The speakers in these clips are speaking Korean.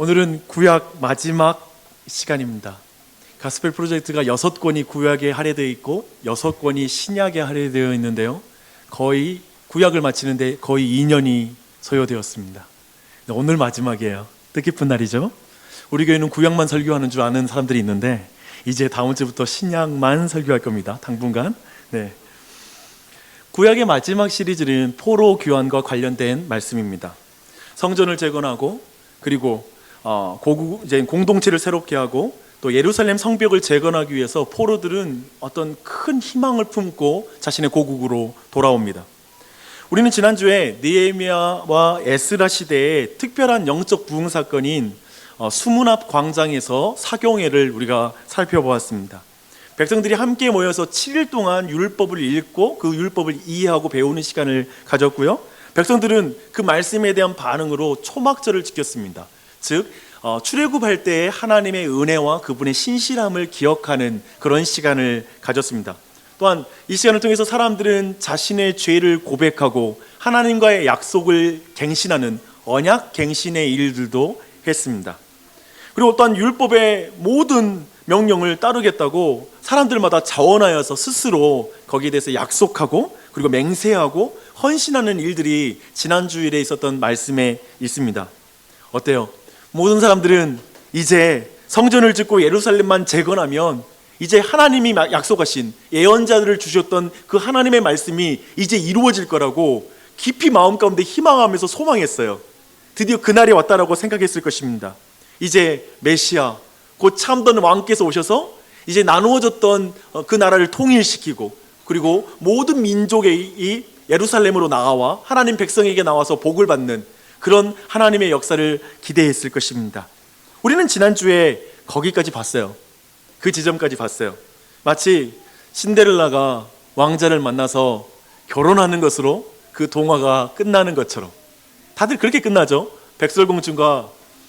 오늘은 구약 마지막 시간입니다. 가스펠 프로젝트가 6권이 구약에 할애되어 있고 6권이 신약에 할애되어 있는데요, 거의 구약을 마치는데 거의 2년이 소요되었습니다. 오늘 마지막이에요. 뜻깊은 날이죠. 우리 교회는 구약만 설교하는 줄 아는 사람들이 있는데 이제 다음 주부터 신약만 설교할 겁니다. 당분간. 구약의 마지막 시리즈는 포로 교환과 관련된 말씀입니다. 성전을 재건하고 그리고 이제 공동체를 새롭게 하고 또 예루살렘 성벽을 재건하기 위해서 포로들은 어떤 큰 희망을 품고 자신의 고국으로 돌아옵니다. 우리는 지난주에 느헤미야와 에스라 시대의 특별한 영적 부흥 사건인 수문 앞 광장에서 사경회를 우리가 살펴보았습니다. 백성들이 함께 모여서 7일 동안 율법을 읽고 그 율법을 이해하고 배우는 시간을 가졌고요, 백성들은 그 말씀에 대한 반응으로 초막절을 지켰습니다. 즉 출애굽할 때 하나님의 은혜와 그분의 신실함을 기억하는 그런 시간을 가졌습니다. 또한 이 시간을 통해서 사람들은 자신의 죄를 고백하고 하나님과의 약속을 갱신하는 언약 갱신의 일들도 했습니다. 그리고 또한 율법의 모든 명령을 따르겠다고 사람들마다 자원하여서 스스로 거기에 대해서 약속하고 그리고 맹세하고 헌신하는 일들이 지난 주일에 있었던 말씀에 있습니다. 어때요? 모든 사람들은 이제 성전을 짓고 예루살렘만 재건하면 이제 하나님이 약속하신 예언자들을 주셨던 그 하나님의 말씀이 이제 이루어질 거라고 깊이 마음 가운데 희망하면서 소망했어요. 드디어 그날이 왔다라고 생각했을 것입니다. 이제 메시아 곧 참된 왕께서 오셔서 이제 나누어졌던 그 나라를 통일시키고 그리고 모든 민족의 이 예루살렘으로 나와 하나님 백성에게 나와서 복을 받는 그런 하나님의 역사를 기대했을 것입니다. 우리는 지난주에 거기까지 봤어요. 그 지점까지 봤어요. 마치 신데렐라가 왕자를 만나서 결혼하는 것으로 그 동화가 끝나는 것처럼 다들 그렇게 끝나죠. 백설공주가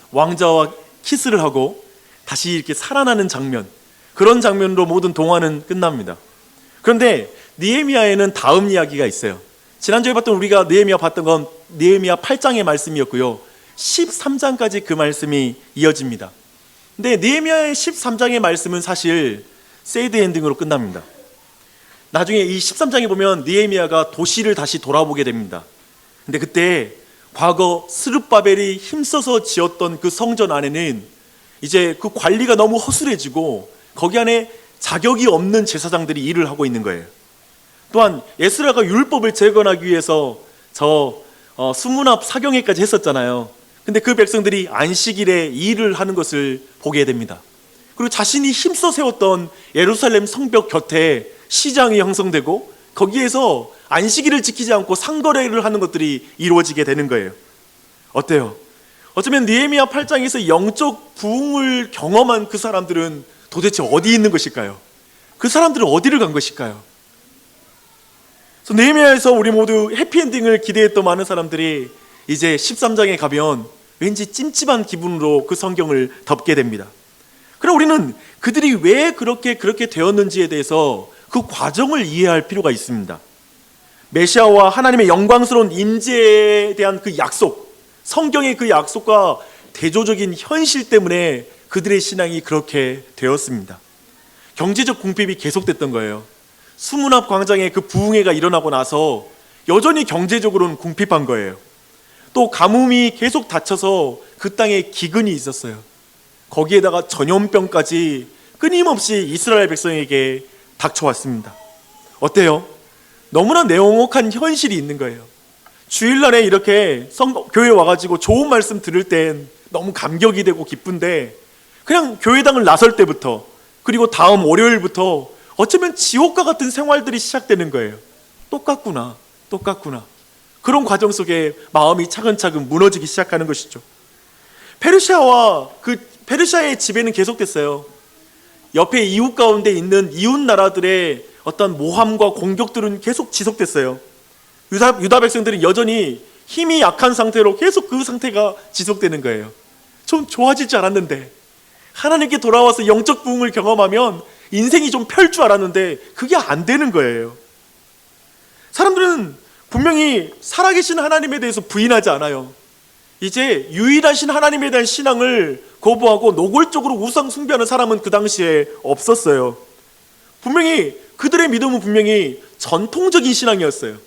왕자와 키스를 하고 다시 이렇게 살아나는 장면, 그런 장면으로 모든 동화는 끝납니다. 그런데 느헤미야에는 다음 이야기가 있어요. 지난주에 우리가 느헤미야 봤던 건 느헤미야 8장의 말씀이었고요, 13장까지 그 말씀이 이어집니다. 근데 느헤미야의 13장의 말씀은 사실 새드 엔딩으로 끝납니다. 나중에 이 13장에 보면 느헤미야가 도시를 다시 돌아보게 됩니다. 근데 그때 과거 스룹바벨이 힘써서 지었던 그 성전 안에는 이제 그 관리가 너무 허술해지고 거기 안에 자격이 없는 제사장들이 일을 하고 있는 거예요. 또한 에스라가 율법을 재건하기 위해서 수문 앞 사경회까지 했었잖아요. 근데 그 백성들이 안식일에 일을 하는 것을 보게 됩니다. 그리고 자신이 힘써 세웠던 예루살렘 성벽 곁에 시장이 형성되고 거기에서 안식일을 지키지 않고 상거래를 하는 것들이 이루어지게 되는 거예요. 어때요? 어쩌면 느헤미야 8장에서 영적 부흥을 경험한 그 사람들은 도대체 어디 있는 것일까요? 그 사람들은 어디를 간 것일까요? 그래서 느헤미야에서 우리 모두 해피엔딩을 기대했던 많은 사람들이 이제 13장에 가면 왠지 찜찜한 기분으로 그 성경을 덮게 됩니다. 그럼 우리는 그들이 왜 그렇게 되었는지에 대해서 그 과정을 이해할 필요가 있습니다. 메시아와 하나님의 영광스러운 임재에 대한 그 약속, 성경의 그 약속과 대조적인 현실 때문에 그들의 신앙이 그렇게 되었습니다. 경제적 궁핍이 계속됐던 거예요. 수문 앞 광장에 그 부흥회가 일어나고 나서 여전히 경제적으로는 궁핍한 거예요. 또 가뭄이 계속 닥쳐서 그 땅에 기근이 있었어요. 거기에다가 전염병까지 끊임없이 이스라엘 백성에게 닥쳐왔습니다. 어때요? 너무나 냉혹한 현실이 있는 거예요. 주일날에 이렇게 교회 와가지고 좋은 말씀 들을 땐 너무 감격이 되고 기쁜데 그냥 교회당을 나설 때부터 그리고 다음 월요일부터 어쩌면 지옥과 같은 생활들이 시작되는 거예요. 똑같구나. 그런 과정 속에 마음이 차근차근 무너지기 시작하는 것이죠. 페르시아의 지배는 계속됐어요. 옆에 이웃 가운데 있는 이웃 나라들의 어떤 모함과 공격들은 계속 지속됐어요. 유다 백성들은 여전히 힘이 약한 상태로 계속 그 상태가 지속되는 거예요. 좀 좋아질 줄 알았는데, 하나님께 돌아와서 영적 부흥을 경험하면 인생이 좀 펼 줄 알았는데 그게 안 되는 거예요. 사람들은 분명히 살아계신 하나님에 대해서 부인하지 않아요. 이제 유일하신 하나님에 대한 신앙을 거부하고 노골적으로 우상 숭배하는 사람은 그 당시에 없었어요. 분명히 그들의 믿음은 분명히 전통적인 신앙이었어요.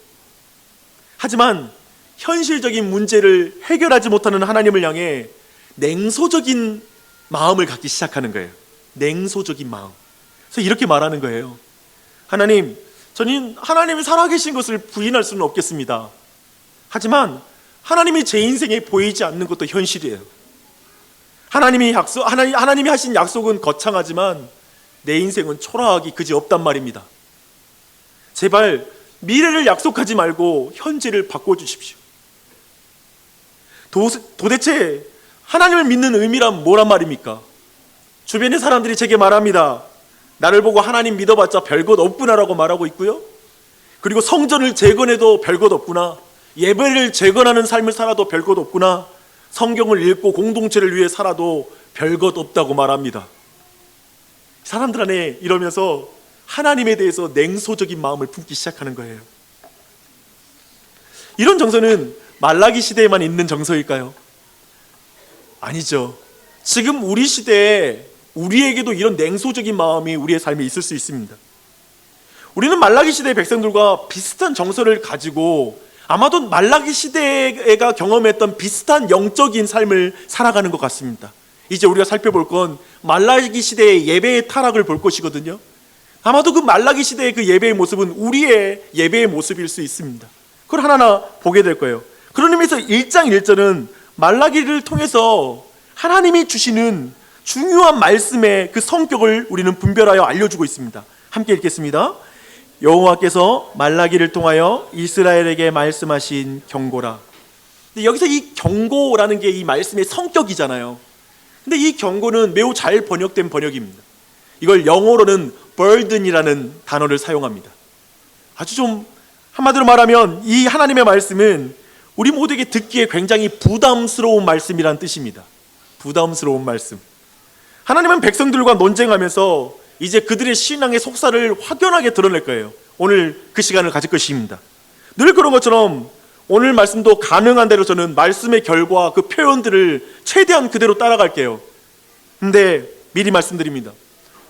하지만 현실적인 문제를 해결하지 못하는 하나님을 향해 냉소적인 마음을 갖기 시작하는 거예요. 냉소적인 마음. 그래서 이렇게 말하는 거예요. 하나님, 저는 하나님이 살아계신 것을 부인할 수는 없겠습니다. 하지만 하나님이 제 인생에 보이지 않는 것도 현실이에요. 하나님이 하신 약속은 거창하지만 내 인생은 초라하기 그지없단 말입니다. 제발 미래를 약속하지 말고 현재를 바꿔주십시오. 도대체 하나님을 믿는 의미란 뭐란 말입니까? 주변의 사람들이 제게 말합니다. 나를 보고 하나님 믿어봤자 별것 없구나라고 말하고 있고요. 그리고 성전을 재건해도 별것 없구나. 예배를 재건하는 삶을 살아도 별것 없구나. 성경을 읽고 공동체를 위해 살아도 별것 없다고 말합니다. 사람들 안에 이러면서 하나님에 대해서 냉소적인 마음을 품기 시작하는 거예요. 이런 정서는 말라기 시대에만 있는 정서일까요? 아니죠. 지금 우리 시대에 우리에게도 이런 냉소적인 마음이 우리의 삶에 있을 수 있습니다. 우리는 말라기 시대의 백성들과 비슷한 정서를 가지고 아마도 말라기 시대가 경험했던 비슷한 영적인 삶을 살아가는 것 같습니다. 이제 우리가 살펴볼 건 말라기 시대의 예배의 타락을 볼 것이거든요. 아마도 그 말라기 시대의 그 예배의 모습은 우리의 예배의 모습일 수 있습니다. 그걸 하나하나 보게 될 거예요. 그런 의미에서 1장 1절은 말라기를 통해서 하나님이 주시는 중요한 말씀의 그 성격을 우리는 분별하여 알려주고 있습니다. 함께 읽겠습니다. 여호와께서 말라기를 통하여 이스라엘에게 말씀하신 경고라. 근데 여기서 이 경고라는 게 이 말씀의 성격이잖아요. 근데 이 경고는 매우 잘 번역된 번역입니다. 이걸 영어로는 burden이라는 단어를 사용합니다. 아주 좀 한마디로 말하면 이 하나님의 말씀은 우리 모두에게 듣기에 굉장히 부담스러운 말씀이란 뜻입니다. 부담스러운 말씀. 하나님은 백성들과 논쟁하면서 이제 그들의 신앙의 속살을 확연하게 드러낼 거예요. 오늘 그 시간을 가질 것입니다. 늘 그런 것처럼 오늘 말씀도 가능한 대로 저는 말씀의 결과 그 표현들을 최대한 그대로 따라갈게요. 근데 미리 말씀드립니다.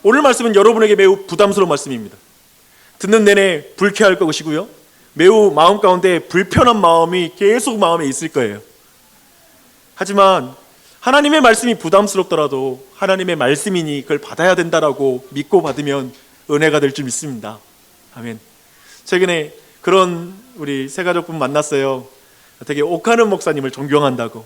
오늘 말씀은 여러분에게 매우 부담스러운 말씀입니다. 듣는 내내 불쾌할 것이고요. 매우 마음 가운데 불편한 마음이 계속 마음에 있을 거예요. 하지만 하나님의 말씀이 부담스럽더라도 하나님의 말씀이니 그걸 받아야 된다라고 믿고 받으면 은혜가 될 줄 믿습니다. 아멘. 최근에 그런 우리 새가족분 만났어요. 되게 오카는 목사님을 존경한다고.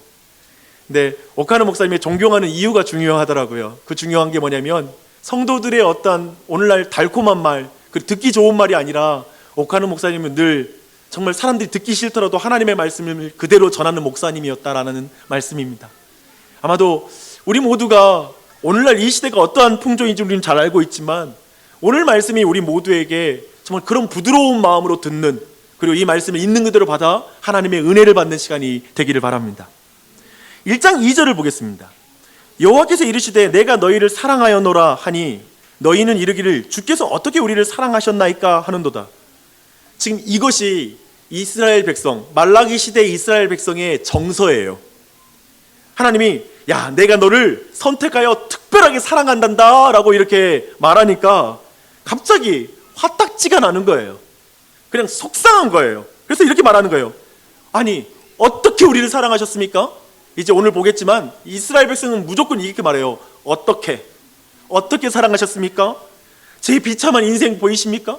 근데 오카는 목사님이 존경하는 이유가 중요하더라고요. 그 중요한 게 뭐냐면 성도들의 어떤 오늘날 달콤한 말, 그 듣기 좋은 말이 아니라 오카는 목사님은 늘 정말 사람들이 듣기 싫더라도 하나님의 말씀을 그대로 전하는 목사님이었다라는 말씀입니다. 아마도 우리 모두가 오늘날 이 시대가 어떠한 풍조인지 우리는 잘 알고 있지만 오늘 말씀이 우리 모두에게 정말 그런 부드러운 마음으로 듣는, 그리고 이 말씀을 있는 그대로 받아 하나님의 은혜를 받는 시간이 되기를 바랍니다. 1장 2절을 보겠습니다. 여호와께서 이르시되 내가 너희를 사랑하였노라 하니 너희는 이르기를 주께서 어떻게 우리를 사랑하셨나이까 하는도다. 지금 이것이 이스라엘 백성, 말라기 시대의 이스라엘 백성의 정서예요. 하나님이 야 내가 너를 선택하여 특별하게 사랑한단다 라고 이렇게 말하니까 갑자기 화딱지가 나는 거예요. 그냥 속상한 거예요. 그래서 이렇게 말하는 거예요. 아니 어떻게 우리를 사랑하셨습니까? 이제 오늘 보겠지만 이스라엘 백성은 무조건 이렇게 말해요. 어떻게 사랑하셨습니까? 제 비참한 인생 보이십니까?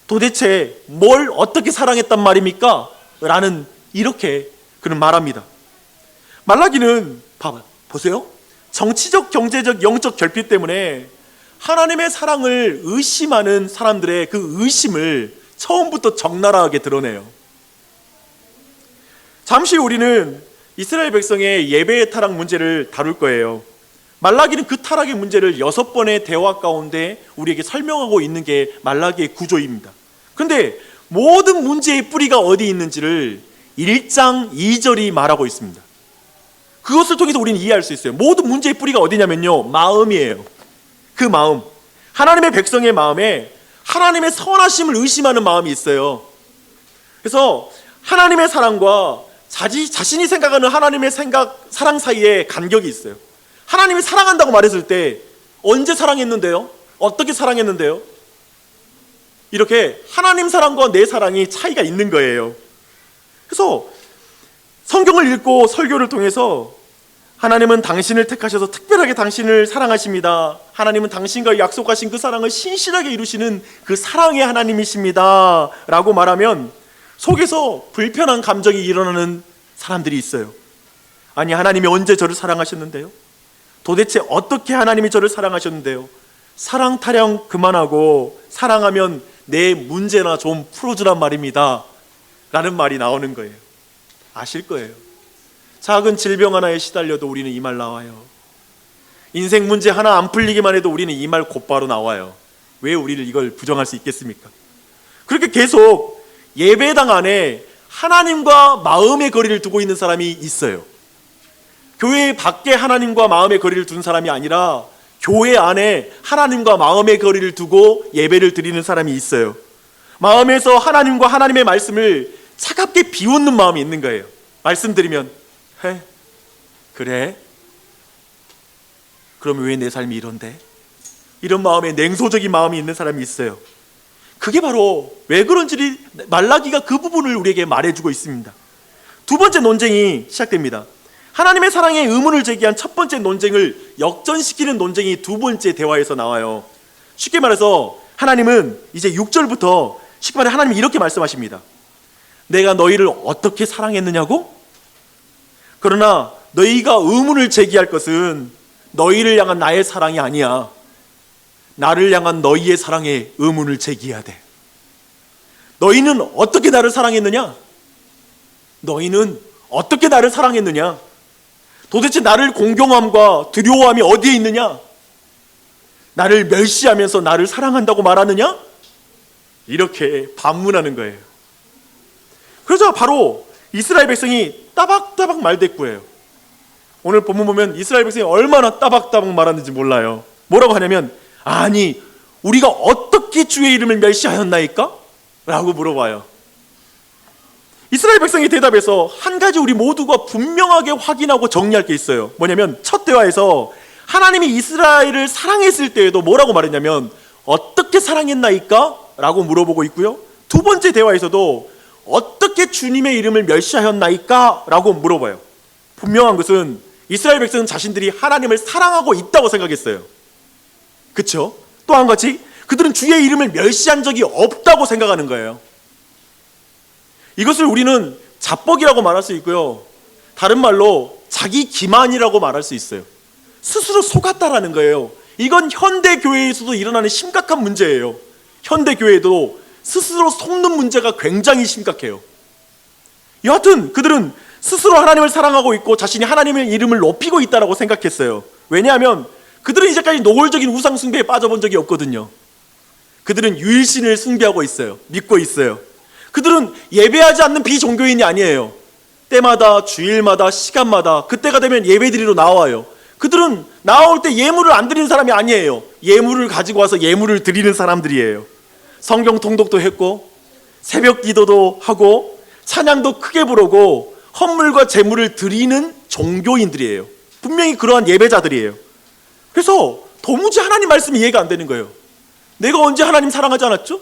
도대체 뭘 어떻게 사랑했단 말입니까? 라는 이렇게 그는 말합니다. 말라기는 보세요. 정치적, 경제적, 영적 결핍 때문에 하나님의 사랑을 의심하는 사람들의 그 의심을 처음부터 적나라하게 드러내요. 잠시 우리는 이스라엘 백성의 예배의 타락 문제를 다룰 거예요. 말라기는 그 타락의 문제를 6번의 대화 가운데 우리에게 설명하고 있는 게 말라기의 구조입니다. 그런데 모든 문제의 뿌리가 어디 있는지를 1장 2절이 말하고 있습니다. 그것을 통해서 우리는 이해할 수 있어요. 모든 문제의 뿌리가 어디냐면요, 마음이에요. 그 마음, 하나님의 백성의 마음에 하나님의 선하심을 의심하는 마음이 있어요. 그래서 하나님의 사랑과 자신이 생각하는 하나님의 사랑 사이에 간격이 있어요. 하나님이 사랑한다고 말했을 때 언제 사랑했는데요? 어떻게 사랑했는데요? 이렇게 하나님 사랑과 내 사랑이 차이가 있는 거예요. 그래서 성경을 읽고 설교를 통해서 하나님은 당신을 택하셔서 특별하게 당신을 사랑하십니다. 하나님은 당신과 약속하신 그 사랑을 신실하게 이루시는 그 사랑의 하나님이십니다 라고 말하면 속에서 불편한 감정이 일어나는 사람들이 있어요. 아니, 하나님이 언제 저를 사랑하셨는데요? 도대체 어떻게 하나님이 저를 사랑하셨는데요? 사랑 타령 그만하고 사랑하면 내 문제나 좀 풀어주란 말입니다 라는 말이 나오는 거예요. 아실 거예요. 작은 질병 하나에 시달려도 우리는 이 말 나와요. 인생 문제 하나 안 풀리기만 해도 우리는 이 말 곧바로 나와요. 왜 우리를 이걸 부정할 수 있겠습니까? 그렇게 계속 예배당 안에 하나님과 마음의 거리를 두고 있는 사람이 있어요. 교회 밖에 하나님과 마음의 거리를 둔 사람이 아니라 교회 안에 하나님과 마음의 거리를 두고 예배를 드리는 사람이 있어요. 마음에서 하나님과 하나님의 말씀을 차갑게 비웃는 마음이 있는 거예요. 말씀드리면 그래? 그럼 왜 내 삶이 이런데? 이런 마음에 냉소적인 마음이 있는 사람이 있어요. 그게 바로 왜 그런지 말라기가 그 부분을 우리에게 말해주고 있습니다. 두 번째 논쟁이 시작됩니다. 하나님의 사랑에 의문을 제기한 첫 번째 논쟁을 역전시키는 논쟁이 두 번째 대화에서 나와요. 쉽게 말해서 하나님은 이제 6절부터 쉽게 말해 하나님이 이렇게 말씀하십니다. 내가 너희를 어떻게 사랑했느냐고? 그러나 너희가 의문을 제기할 것은 너희를 향한 나의 사랑이 아니야. 나를 향한 너희의 사랑에 의문을 제기해야 돼. 너희는 어떻게 나를 사랑했느냐? 너희는 어떻게 나를 사랑했느냐? 도대체 나를 공경함과 두려워함이 어디에 있느냐? 나를 멸시하면서 나를 사랑한다고 말하느냐? 이렇게 반문하는 거예요. 그래서 바로 이스라엘 백성이 따박따박 말대꾸예요. 오늘 본문 보면 이스라엘 백성이 얼마나 따박따박 말하는지 몰라요. 뭐라고 하냐면 아니 우리가 어떻게 주의 이름을 멸시하였나이까? 라고 물어봐요. 이스라엘 백성이 대답해서 한 가지 우리 모두가 분명하게 확인하고 정리할 게 있어요. 뭐냐면 첫 대화에서 하나님이 이스라엘을 사랑했을 때에도 뭐라고 말했냐면 어떻게 사랑했나이까? 라고 물어보고 있고요. 두 번째 대화에서도 어떻게 주님의 이름을 멸시하였나이까? 라고 물어봐요. 분명한 것은 이스라엘 백성은 자신들이 하나님을 사랑하고 있다고 생각했어요. 그렇죠? 또 한 가지 그들은 주의 이름을 멸시한 적이 없다고 생각하는 거예요. 이것을 우리는 자뻑이라고 말할 수 있고요. 다른 말로 자기 기만이라고 말할 수 있어요. 스스로 속았다라는 거예요. 이건 현대 교회에서도 일어나는 심각한 문제예요. 현대 교회도 스스로 속는 문제가 굉장히 심각해요. 여하튼 그들은 스스로 하나님을 사랑하고 있고 자신이 하나님의 이름을 높이고 있다고 생각했어요. 왜냐하면 그들은 이제까지 노골적인 우상 숭배에 빠져본 적이 없거든요. 그들은 유일신을 숭배하고 있어요. 믿고 있어요. 그들은 예배하지 않는 비종교인이 아니에요. 때마다 주일마다 시간마다 그때가 되면 예배드리러 나와요. 그들은 나올 때 예물을 안 드리는 사람이 아니에요. 예물을 가지고 와서 예물을 드리는 사람들이에요. 성경 통독도 했고 새벽 기도도 하고 찬양도 크게 부르고 헌물과 제물을 드리는 종교인들이에요. 분명히 그러한 예배자들이에요. 그래서 도무지 하나님 말씀이 이해가 안 되는 거예요. 내가 언제 하나님 사랑하지 않았죠?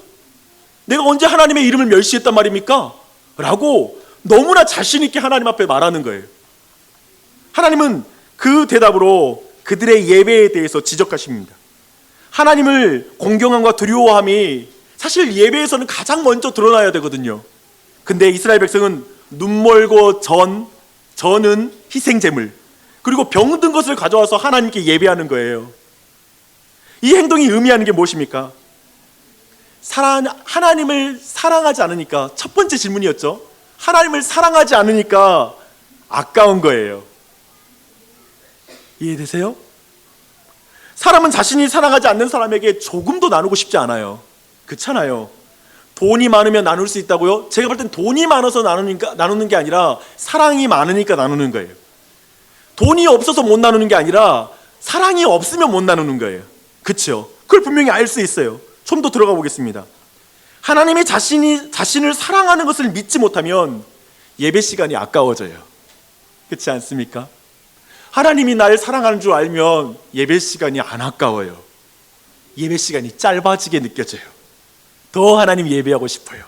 내가 언제 하나님의 이름을 멸시했단 말입니까? 라고 너무나 자신 있게 하나님 앞에 말하는 거예요. 하나님은 그 대답으로 그들의 예배에 대해서 지적하십니다. 하나님을 공경함과 두려워함이 사실 예배에서는 가장 먼저 드러나야 되거든요. 근데 이스라엘 백성은 눈멀고 전은 희생제물, 그리고 병든 것을 가져와서 하나님께 예배하는 거예요. 이 행동이 의미하는 게 무엇입니까? 하나님을 사랑하지 않으니까, 첫 번째 질문이었죠. 하나님을 사랑하지 않으니까 아까운 거예요. 이해되세요? 사람은 자신이 사랑하지 않는 사람에게 조금도 나누고 싶지 않아요. 그렇잖아요. 돈이 많으면 나눌 수 있다고요? 제가 볼 땐 돈이 많아서 나누는 게 아니라 사랑이 많으니까 나누는 거예요. 돈이 없어서 못 나누는 게 아니라 사랑이 없으면 못 나누는 거예요. 그렇죠? 그걸 분명히 알 수 있어요. 좀 더 들어가 보겠습니다. 하나님이 자신을 사랑하는 것을 믿지 못하면 예배 시간이 아까워져요. 그렇지 않습니까? 하나님이 나를 사랑하는 줄 알면 예배 시간이 안 아까워요. 예배 시간이 짧아지게 느껴져요. 더 하나님 예배하고 싶어요.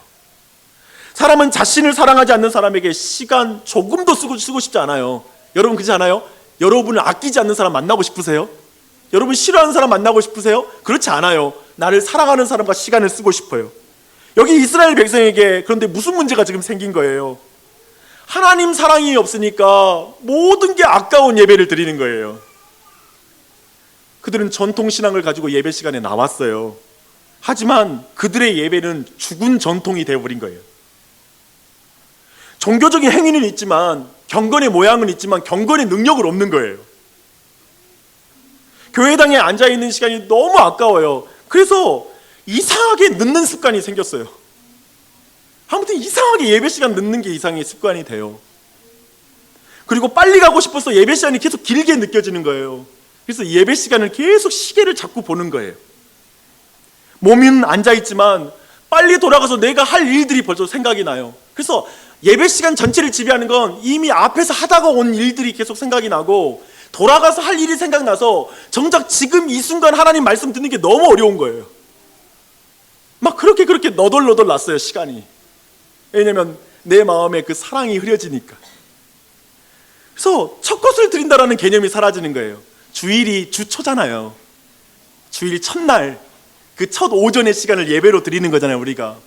사람은 자신을 사랑하지 않는 사람에게 시간 조금도 쓰고 싶지 않아요. 여러분 그렇지 않아요? 여러분을 아끼지 않는 사람 만나고 싶으세요? 여러분 싫어하는 사람 만나고 싶으세요? 그렇지 않아요. 나를 사랑하는 사람과 시간을 쓰고 싶어요. 여기 이스라엘 백성에게 그런데 무슨 문제가 지금 생긴 거예요? 하나님 사랑이 없으니까 모든 게 아까운 예배를 드리는 거예요. 그들은 전통신앙을 가지고 예배 시간에 나왔어요. 하지만 그들의 예배는 죽은 전통이 되어버린 거예요. 종교적인 행위는 있지만, 경건의 모양은 있지만 경건의 능력은 없는 거예요. 교회당에 앉아있는 시간이 너무 아까워요. 그래서 이상하게 늦는 습관이 생겼어요. 아무튼 이상하게 예배 시간 늦는 게 이상의 습관이 돼요. 그리고 빨리 가고 싶어서 예배 시간이 계속 길게 느껴지는 거예요. 그래서 예배 시간을 계속 시계를 자꾸 보는 거예요. 몸은 앉아있지만 빨리 돌아가서 내가 할 일들이 벌써 생각이 나요. 그래서 예배 시간 전체를 지배하는 건 이미 앞에서 하다가 온 일들이 계속 생각이 나고, 돌아가서 할 일이 생각나서 정작 지금 이 순간 하나님 말씀 듣는 게 너무 어려운 거예요. 막 그렇게 너덜너덜 났어요, 시간이. 왜냐면 내 마음에 그 사랑이 흐려지니까. 그래서 첫 것을 드린다라는 개념이 사라지는 거예요. 주일이 주초잖아요. 주일 첫날 그 첫 오전의 시간을 예배로 드리는 거잖아요, 우리가.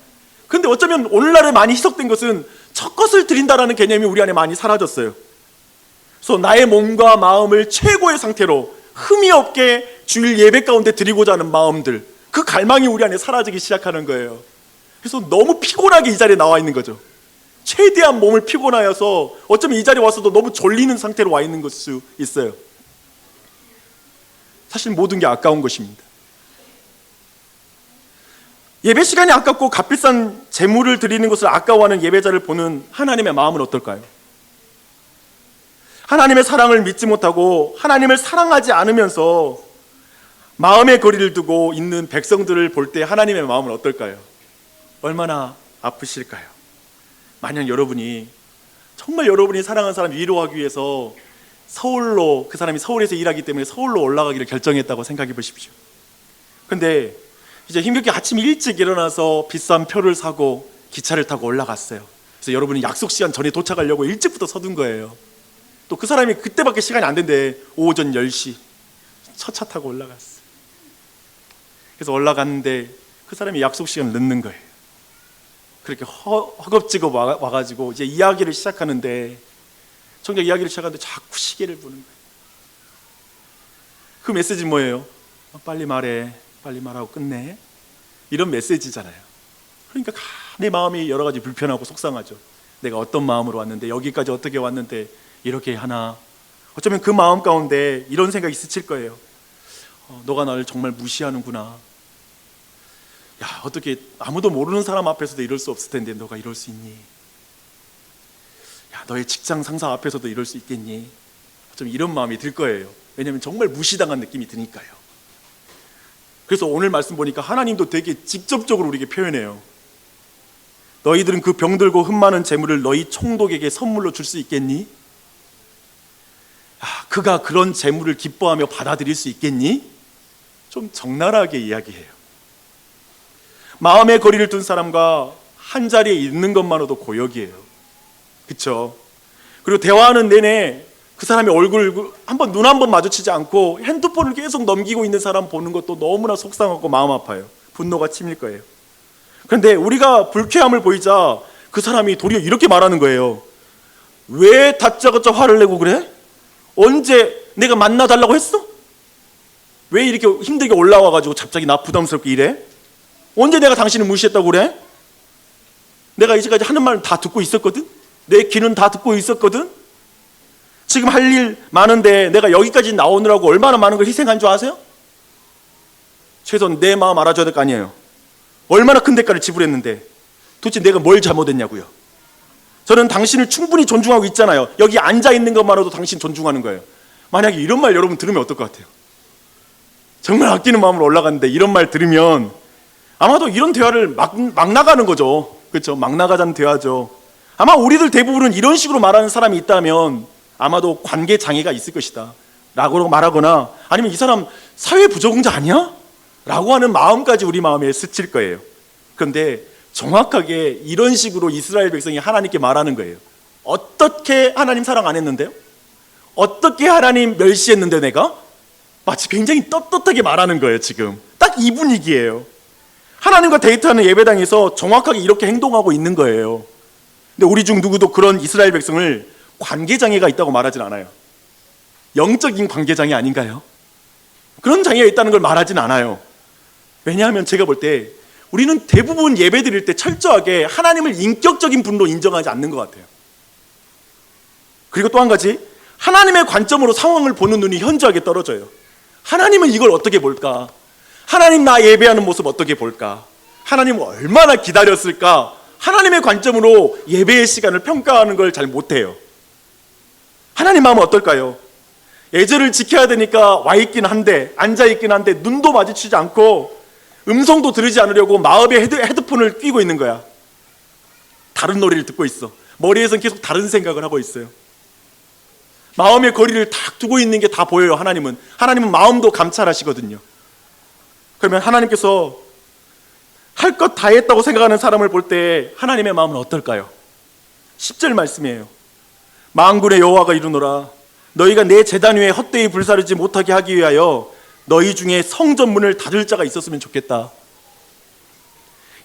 근데 어쩌면 오늘날에 많이 희석된 것은 첫 것을 드린다라는 개념이 우리 안에 많이 사라졌어요. 그래서 나의 몸과 마음을 최고의 상태로 흠이 없게 주일 예배 가운데 드리고자 하는 마음들, 그 갈망이 우리 안에 사라지기 시작하는 거예요. 그래서 너무 피곤하게 이 자리에 나와 있는 거죠. 최대한 몸을 피곤하여서 어쩌면 이 자리에 와서도 너무 졸리는 상태로 와 있는 것일 수 있어요. 사실 모든 게 아까운 것입니다. 예배 시간이 아깝고 값비싼 재물을 드리는 것을 아까워하는 예배자를 보는 하나님의 마음은 어떨까요? 하나님의 사랑을 믿지 못하고 하나님을 사랑하지 않으면서 마음의 거리를 두고 있는 백성들을 볼 때 하나님의 마음은 어떨까요? 얼마나 아프실까요? 만약 여러분이 정말 여러분이 사랑하는 사람 위로하기 위해서 서울로, 그 사람이 서울에서 일하기 때문에 서울로 올라가기를 결정했다고 생각해 보십시오. 근데 이제 힘겹게 아침 일찍 일어나서 비싼 표를 사고 기차를 타고 올라갔어요. 그래서 여러분이 약속 시간 전에 도착하려고 일찍부터 서둔 거예요. 또 그 사람이 그때밖에 시간이 안 된대. 오전 10시 첫 차 타고 올라갔어요. 그래서 올라갔는데 그 사람이 약속 시간을 늦는 거예요. 그렇게 허겁지겁 와가지고 이제 이야기를 시작하는데, 정작 이야기를 시작하는데 자꾸 시계를 보는 거예요. 그 메시지는 뭐예요? 빨리 말해, 빨리 말하고 끝내, 이런 메시지잖아요. 그러니까 내 마음이 여러 가지 불편하고 속상하죠. 내가 어떤 마음으로 왔는데, 여기까지 어떻게 왔는데 이렇게 하나. 어쩌면 그 마음 가운데 이런 생각이 스칠 거예요. 너가 나를 정말 무시하는구나. 야, 어떻게 아무도 모르는 사람 앞에서도 이럴 수 없을 텐데 너가 이럴 수 있니? 야, 너의 직장 상사 앞에서도 이럴 수 있겠니? 좀 이런 마음이 들 거예요. 왜냐하면 정말 무시당한 느낌이 드니까요. 그래서 오늘 말씀 보니까 하나님도 되게 직접적으로 우리에게 표현해요. 너희들은 그 병들고 흠 많은 재물을 너희 총독에게 선물로 줄 수 있겠니? 그가 그런 재물을 기뻐하며 받아들일 수 있겠니? 좀 적나라하게 이야기해요. 마음의 거리를 둔 사람과 한 자리에 있는 것만으로도 고역이에요. 그렇죠? 그리고 대화하는 내내 그 사람의 얼굴 눈 한 번 마주치지 않고 핸드폰을 계속 넘기고 있는 사람 보는 것도 너무나 속상하고 마음 아파요. 분노가 치밀 거예요. 그런데 우리가 불쾌함을 보이자 그 사람이 도리어 이렇게 말하는 거예요. 왜 다짜고짜 화를 내고 그래? 언제 내가 만나달라고 했어? 왜 이렇게 힘들게 올라와가지고 갑자기 나 부담스럽게 이래? 언제 내가 당신을 무시했다고 그래? 내가 이제까지 하는 말 다 듣고 있었거든? 내 귀는 다 듣고 있었거든? 지금 할 일 많은데 내가 여기까지 나오느라고 얼마나 많은 걸 희생한 줄 아세요? 최소한 내 마음 알아줘야 될 거 아니에요. 얼마나 큰 대가를 지불했는데 도대체 내가 뭘 잘못했냐고요. 저는 당신을 충분히 존중하고 있잖아요. 여기 앉아있는 것만으로도 당신 존중하는 거예요. 만약에 이런 말 여러분 들으면 어떨 것 같아요? 정말 아끼는 마음으로 올라갔는데 이런 말 들으면 아마도 이런 대화를 막 나가는 거죠. 그렇죠? 막 나가자는 대화죠. 아마 우리들 대부분은 이런 식으로 말하는 사람이 있다면 아마도 관계 장애가 있을 것이다 라고 말하거나, 아니면 이 사람 사회 부적응자 아니야? 라고 하는 마음까지 우리 마음에 스칠 거예요. 그런데 정확하게 이런 식으로 이스라엘 백성이 하나님께 말하는 거예요. 어떻게 하나님 사랑 안 했는데요? 어떻게 하나님 멸시했는데 내가? 마치 굉장히 떳떳하게 말하는 거예요. 지금 딱 이 분위기예요. 하나님과 데이트하는 예배당에서 정확하게 이렇게 행동하고 있는 거예요. 근데 우리 중 누구도 그런 이스라엘 백성을 관계장애가 있다고 말하진 않아요. 영적인 관계장애 아닌가요? 그런 장애가 있다는 걸 말하진 않아요. 왜냐하면 제가 볼 때 우리는 대부분 예배 드릴 때 철저하게 하나님을 인격적인 분으로 인정하지 않는 것 같아요. 그리고 또 한 가지, 하나님의 관점으로 상황을 보는 눈이 현저하게 떨어져요. 하나님은 이걸 어떻게 볼까? 하나님 나 예배하는 모습 어떻게 볼까? 하나님 얼마나 기다렸을까? 하나님의 관점으로 예배의 시간을 평가하는 걸 잘 못해요. 하나님 마음은 어떨까요? 예절을 지켜야 되니까 와 있긴 한데, 앉아 있긴 한데 눈도 마주치지 않고 음성도 들으지 않으려고 마음에 헤드폰을 끼고 있는 거야. 다른 노래를 듣고 있어. 머리에선 계속 다른 생각을 하고 있어요. 마음의 거리를 딱 두고 있는 게 다 보여요. 하나님은 마음도 감찰하시거든요. 그러면 하나님께서 할 것 다 했다고 생각하는 사람을 볼 때 하나님의 마음은 어떨까요? 10절 말씀이에요. 만군의 여호와가 이르노라, 너희가 내 제단 위에 헛되이 불사르지 못하게 하기 위하여 너희 중에 성전문을 닫을 자가 있었으면 좋겠다.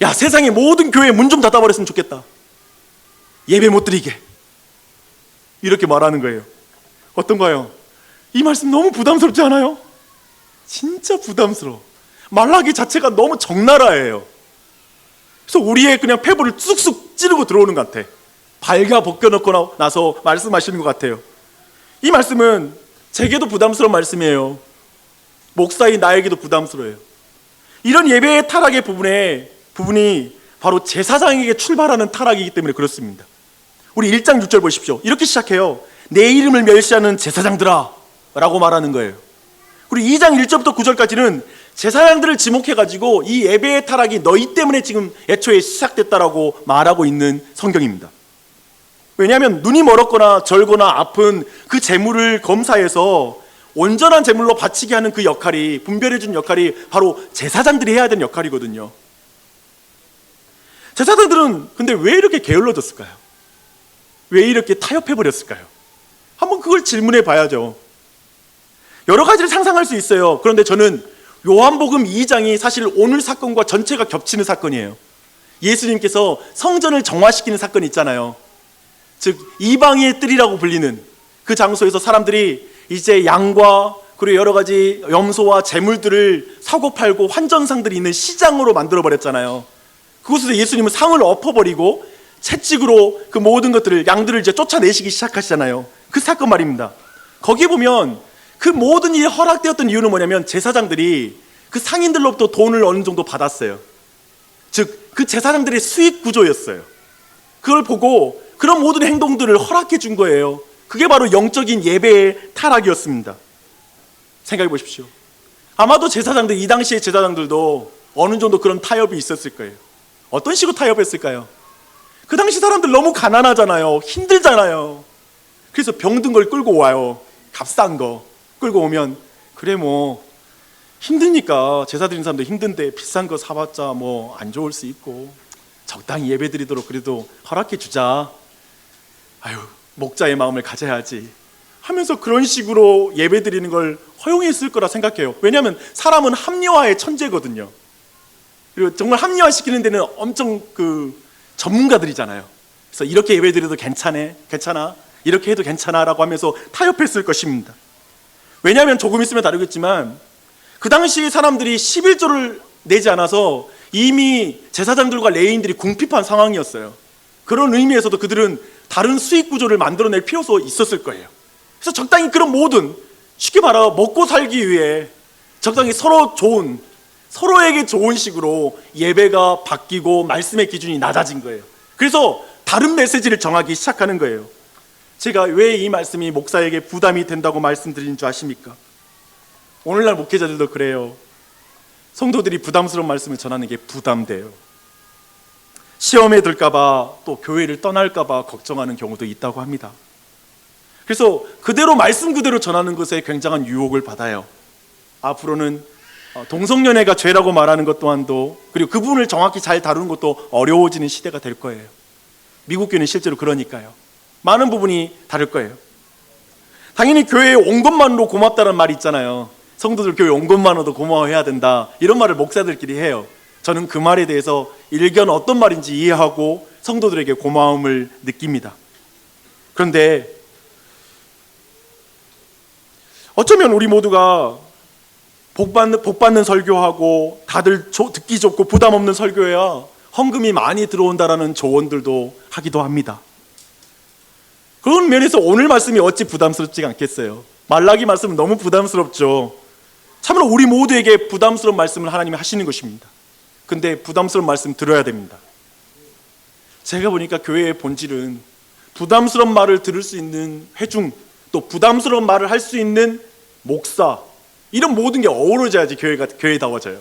야, 세상의 모든 교회 문 좀 닫아버렸으면 좋겠다. 예배 못 드리게. 이렇게 말하는 거예요. 어떤가요? 이 말씀 너무 부담스럽지 않아요? 진짜 부담스러워. 말하기 자체가 너무 적나라해요. 그래서 우리의 그냥 폐부를 쑥쑥 찌르고 들어오는 것 같아. 발가 벗겨놓고 나서 말씀하시는 것 같아요. 이 말씀은 제게도 부담스러운 말씀이에요. 목사인 나에게도 부담스러워요. 이런 예배의 타락의 부분이 바로 제사장에게 출발하는 타락이기 때문에 그렇습니다. 우리 1장 6절 보십시오. 이렇게 시작해요. 내 이름을 멸시하는 제사장들아 라고 말하는 거예요. 그리고 2장 1절부터 9절까지는 제사장들을 지목해가지고 이 예배의 타락이 너희 때문에 지금 애초에 시작됐다라고 말하고 있는 성경입니다. 왜냐하면 눈이 멀었거나 절거나 아픈 그 재물을 검사해서 온전한 제물로 바치게 하는 그 역할이, 분별해준 역할이 바로 제사장들이 해야 되는 역할이거든요. 제사장들은 근데 왜 이렇게 게을러졌을까요? 왜 이렇게 타협해버렸을까요? 한번 그걸 질문해 봐야죠. 여러 가지를 상상할 수 있어요. 그런데 저는 요한복음 2장이 사실 오늘 사건과 전체가 겹치는 사건이에요. 예수님께서 성전을 정화시키는 사건이 있잖아요. 즉 이방의 뜰이라고 불리는 그 장소에서 사람들이 이제 양과 그리고 여러 가지 염소와 재물들을 사고 팔고 환전상들이 있는 시장으로 만들어버렸잖아요. 그곳에서 예수님은 상을 엎어버리고 채찍으로 그 모든 것들을, 양들을 이제 쫓아내시기 시작하시잖아요. 그 사건 말입니다. 거기에 보면 그 모든 일이 허락되었던 이유는 뭐냐면 제사장들이 그 상인들로부터 돈을 어느 정도 받았어요. 즉 그 제사장들의 수익 구조였어요. 그걸 보고 그런 모든 행동들을 허락해 준 거예요. 그게 바로 영적인 예배의 타락이었습니다. 생각해 보십시오. 아마도 제사장들, 이 당시의 제사장들도 어느 정도 그런 타협이 있었을 거예요. 어떤 식으로 타협했을까요? 그 당시 사람들 너무 가난하잖아요. 힘들잖아요. 그래서 병든 걸 끌고 와요. 값싼 거 끌고 오면, 그래 뭐 힘드니까 제사 드리는 사람도 힘든데 비싼 거 사봤자 뭐 안 좋을 수 있고 적당히 예배 드리도록 그래도 허락해 주자. 아유, 목자의 마음을 가져야지 하면서 그런 식으로 예배 드리는 걸 허용했을 거라 생각해요. 왜냐하면 사람은 합리화의 천재거든요. 그리고 정말 합리화시키는 데는 엄청 그 전문가들이잖아요. 그래서 이렇게 예배 드려도 괜찮아, 이렇게 해도 괜찮아 라고 하면서 타협했을 것입니다. 왜냐하면 조금 있으면 다루겠지만 그 당시 사람들이 11조를 내지 않아서 이미 제사장들과 레위인들이 궁핍한 상황이었어요. 그런 의미에서도 그들은 다른 수익 구조를 만들어낼 필요가 있었을 거예요. 그래서 적당히 그런 모든, 쉽게 말하면 먹고 살기 위해 적당히 서로에게 좋은 식으로 예배가 바뀌고 말씀의 기준이 낮아진 거예요. 그래서 다른 메시지를 정하기 시작하는 거예요. 제가 왜 이 말씀이 목사에게 부담이 된다고 말씀드린 줄 아십니까? 오늘날 목회자들도 그래요. 성도들이 부담스러운 말씀을 전하는 게 부담돼요. 시험에 들까봐 또 교회를 떠날까봐 걱정하는 경우도 있다고 합니다. 그래서 그대로 말씀 그대로 전하는 것에 굉장한 유혹을 받아요. 앞으로는 동성연애가 죄라고 말하는 것 또한도, 그리고 그 부분을 정확히 잘 다루는 것도 어려워지는 시대가 될 거예요. 미국 교회는 실제로 그러니까요. 많은 부분이 다를 거예요. 당연히 교회에 온 것만으로 고맙다는 말이 있잖아요. 성도들 교회 온 것만으로도 고마워해야 된다, 이런 말을 목사들끼리 해요. 저는 그 말에 대해서 일견 어떤 말인지 이해하고 성도들에게 고마움을 느낍니다. 그런데 어쩌면 우리 모두가 복받는 설교하고 다들 듣기 좋고 부담 없는 설교해야 헌금이 많이 들어온다라는 조언들도 하기도 합니다. 그런 면에서 오늘 말씀이 어찌 부담스럽지 않겠어요? 말라기 말씀은 너무 부담스럽죠. 참으로 우리 모두에게 부담스러운 말씀을 하나님이 하시는 것입니다. 근데 부담스러운 말씀 들어야 됩니다. 제가 보니까 교회의 본질은 부담스러운 말을 들을 수 있는 회중, 또 부담스러운 말을 할 수 있는 목사, 이런 모든 게 어우러져야지 교회가 교회다워져요.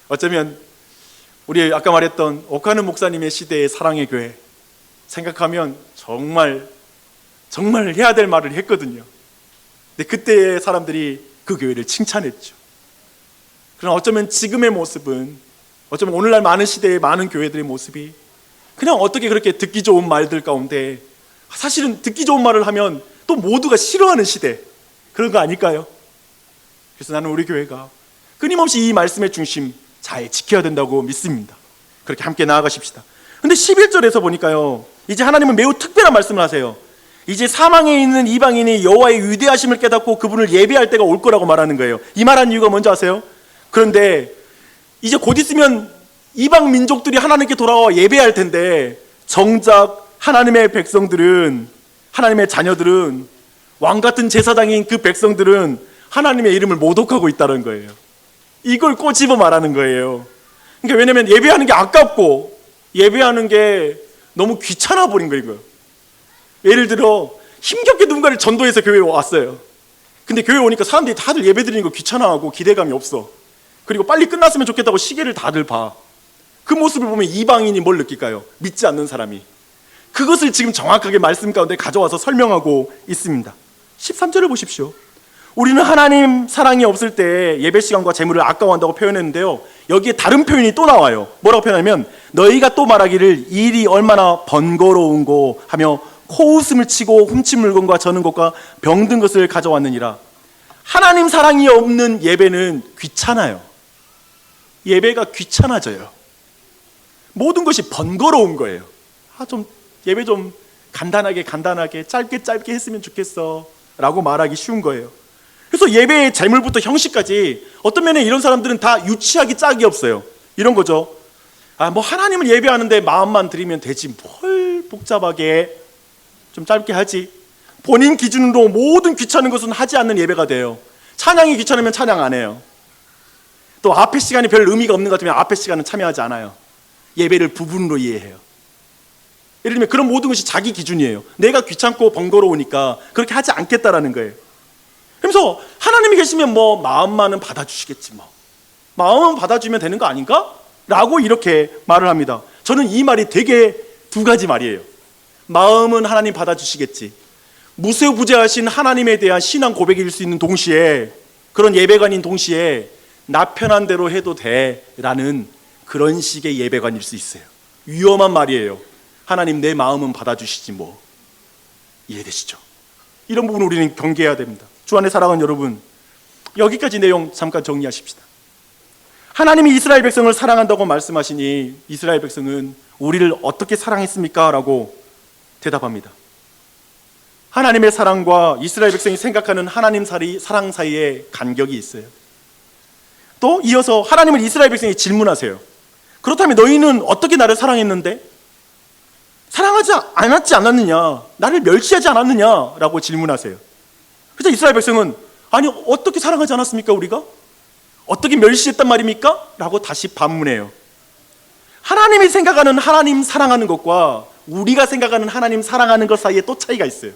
어쩌면 우리 아까 말했던 오카는 목사님의 시대의 사랑의 교회 생각하면 정말 해야 될 말을 했거든요. 근데 그때의 사람들이 그 교회를 칭찬했죠. 그러나 어쩌면 지금의 모습은, 어쩌면 오늘날 많은 시대의 많은 교회들의 모습이 그냥 어떻게 그렇게 듣기 좋은 말들 가운데, 사실은 듣기 좋은 말을 하면 또 모두가 싫어하는 시대, 그런 거 아닐까요? 그래서 나는 우리 교회가 끊임없이 이 말씀의 중심 잘 지켜야 된다고 믿습니다. 그렇게 함께 나아가십시다. 근데 11절에서 보니까요, 이제 하나님은 매우 특별한 말씀을 하세요. 이제 사망에 있는 이방인이 여호와의 위대하심을 깨닫고 그분을 예배할 때가 올 거라고 말하는 거예요. 이 말한 이유가 뭔지 아세요? 그런데 이제 곧 있으면 이방 민족들이 하나님께 돌아와 예배할 텐데, 정작 하나님의 백성들은, 하나님의 자녀들은, 왕 같은 제사장인 그 백성들은 하나님의 이름을 모독하고 있다는 거예요. 이걸 꼬집어 말하는 거예요. 그러니까 왜냐면 예배하는 게 아깝고 예배하는 게 너무 귀찮아 버린 거예요. 예를 들어 힘겹게 누군가를 전도해서 교회에 왔어요. 근데 교회에 오니까 사람들이 다들 예배 드리는 거 귀찮아하고 기대감이 없어. 그리고 빨리 끝났으면 좋겠다고 시계를 다들 봐. 그 모습을 보면 이방인이 뭘 느낄까요? 믿지 않는 사람이. 그것을 지금 정확하게 말씀 가운데 가져와서 설명하고 있습니다. 13절을 보십시오. 우리는 하나님 사랑이 없을 때 예배 시간과 재물을 아까워한다고 표현했는데요, 여기에 다른 표현이 또 나와요. 뭐라고 표현하면, 너희가 또 말하기를 이 일이 얼마나 번거로운고 하며 코웃음을 치고 훔친 물건과 저는 것과 병든 것을 가져왔느니라. 하나님 사랑이 없는 예배는 귀찮아요. 예배가 귀찮아져요. 모든 것이 번거로운 거예요. 예배 좀 간단하게 짧게 했으면 좋겠어 라고 말하기 쉬운 거예요. 그래서 예배의 재물부터 형식까지 어떤 면에 이런 사람들은 다 유치하기 짝이 없어요. 이런 거죠. 뭐 하나님을 예배하는데 마음만 드리면 되지, 뭘 복잡하게 좀 짧게 하지. 본인 기준으로 모든 귀찮은 것은 하지 않는 예배가 돼요. 찬양이 귀찮으면 찬양 안 해요. 또 앞에 시간이 별 의미가 없는 것 같으면 앞에 시간은 참여하지 않아요. 예배를 부분으로 이해해요. 예를 들면 그런 모든 것이 자기 기준이에요. 내가 귀찮고 번거로우니까 그렇게 하지 않겠다라는 거예요. 그래서 하나님이 계시면 뭐 마음만은 받아주시겠지, 뭐 마음은 받아주면 되는 거 아닌가? 라고 이렇게 말을 합니다. 저는 이 말이 되게 두 가지 말이에요. 마음은 하나님 받아주시겠지, 무소부재하신 하나님에 대한 신앙 고백일 수 있는 동시에, 그런 예배관인 동시에 나 편한 대로 해도 돼 라는 그런 식의 예배관일 수 있어요. 위험한 말이에요. 하나님 내 마음은 받아주시지 뭐. 이해되시죠? 이런 부분 우리는 경계해야 됩니다. 주 안에 사랑하는 여러분, 여기까지 내용 잠깐 정리하십시다. 하나님이 이스라엘 백성을 사랑한다고 말씀하시니 이스라엘 백성은 우리를 어떻게 사랑했습니까? 라고 대답합니다. 하나님의 사랑과 이스라엘 백성이 생각하는 하나님 사랑 사이에 간격이 있어요. 또 이어서 하나님은 이스라엘 백성이 질문하세요. 그렇다면 너희는 어떻게 나를 사랑했는데? 사랑하지 않았지 않았느냐? 나를 멸시하지 않았느냐? 라고 질문하세요. 그래서 이스라엘 백성은 아니 어떻게 사랑하지 않았습니까 우리가? 어떻게 멸시했단 말입니까? 라고 다시 반문해요. 하나님이 생각하는 하나님 사랑하는 것과 우리가 생각하는 하나님 사랑하는 것 사이에 또 차이가 있어요.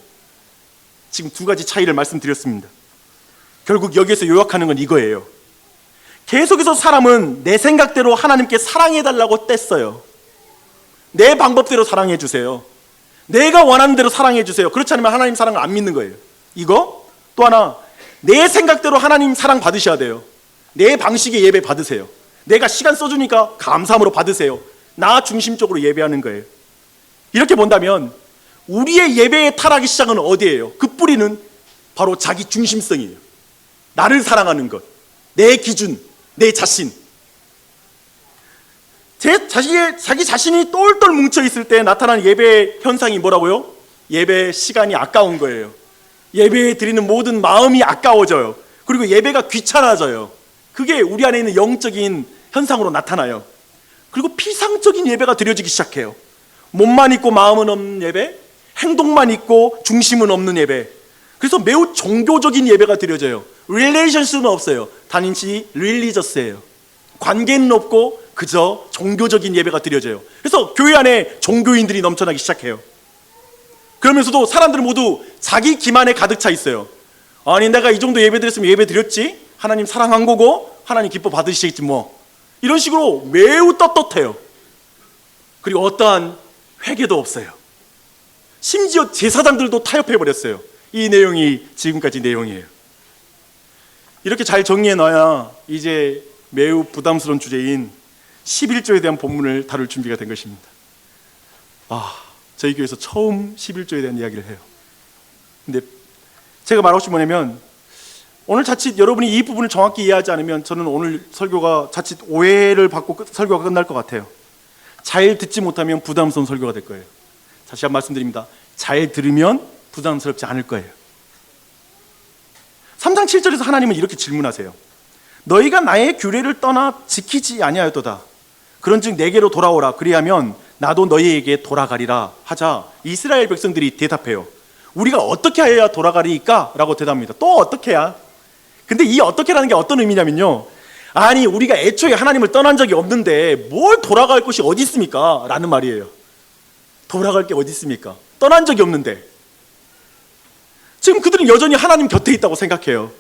지금 두 가지 차이를 말씀드렸습니다. 결국 여기에서 요약하는 건 이거예요. 계속해서 사람은 내 생각대로 하나님께 사랑해달라고 뗐어요. 내 방법대로 사랑해 주세요. 내가 원하는 대로 사랑해 주세요. 그렇지 않으면 하나님 사랑을 안 믿는 거예요. 이거 또 하나, 내 생각대로 하나님 사랑 받으셔야 돼요. 내 방식의 예배 받으세요. 내가 시간 써주니까 감사함으로 받으세요. 나 중심적으로 예배하는 거예요. 이렇게 본다면 우리의 예배의 타락의 시작은 어디예요? 그 뿌리는 바로 자기 중심성이에요. 나를 사랑하는 것, 내 기준, 내 자신. 자기 자신이 똘똘 뭉쳐있을 때 나타나는 예배 현상이 뭐라고요? 예배 시간이 아까운 거예요. 예배에 드리는 모든 마음이 아까워져요. 그리고 예배가 귀찮아져요. 그게 우리 안에 있는 영적인 현상으로 나타나요. 그리고 피상적인 예배가 드려지기 시작해요. 몸만 있고 마음은 없는 예배, 행동만 있고 중심은 없는 예배. 그래서 매우 종교적인 예배가 드려져요. 릴레이션스는 없어요. 단지 릴리저스예요. 관계는 없고 그저 종교적인 예배가 드려져요. 그래서 교회 안에 종교인들이 넘쳐나기 시작해요. 그러면서도 사람들은 모두 자기 기만에 가득 차 있어요. 아니, 내가 이 정도 예배 드렸으면 예배 드렸지, 하나님 사랑한 거고 하나님 기뻐 받으시겠지 뭐, 이런 식으로 매우 떳떳해요. 그리고 어떠한 회개도 없어요. 심지어 제사장들도 타협해버렸어요. 이 내용이 지금까지 내용이에요. 이렇게 잘 정리해 놔야 이제 매우 부담스러운 주제인 11조에 대한 본문을 다룰 준비가 된 것입니다. 저희 교회에서 처음 11조에 대한 이야기를 해요. 근데 제가 말하고 싶은 뭐냐면, 오늘 자칫 여러분이 이 부분을 정확히 이해하지 않으면 저는 오늘 설교가 자칫 오해를 받고 설교가 끝날 것 같아요. 잘 듣지 못하면 부담스러운 설교가 될 거예요. 다시 한번 말씀드립니다. 잘 들으면 부담스럽지 않을 거예요. 3장 7절에서 하나님은 이렇게 질문하세요. 너희가 나의 규례를 떠나 지키지 아니하였도다. 그런즉 내게로 돌아오라. 그리하면 나도 너희에게 돌아가리라 하자 이스라엘 백성들이 대답해요. 우리가 어떻게 해야 돌아가리까? 라고 대답합니다. 또 어떻게 해야? 근데 이 어떻게라는 게 어떤 의미냐면요, 아니 우리가 애초에 하나님을 떠난 적이 없는데 뭘 돌아갈 곳이 어디 있습니까? 라는 말이에요. 돌아갈 게 어디 있습니까? 떠난 적이 없는데. 지금 그들은 여전히 하나님 곁에 있다고 생각해요.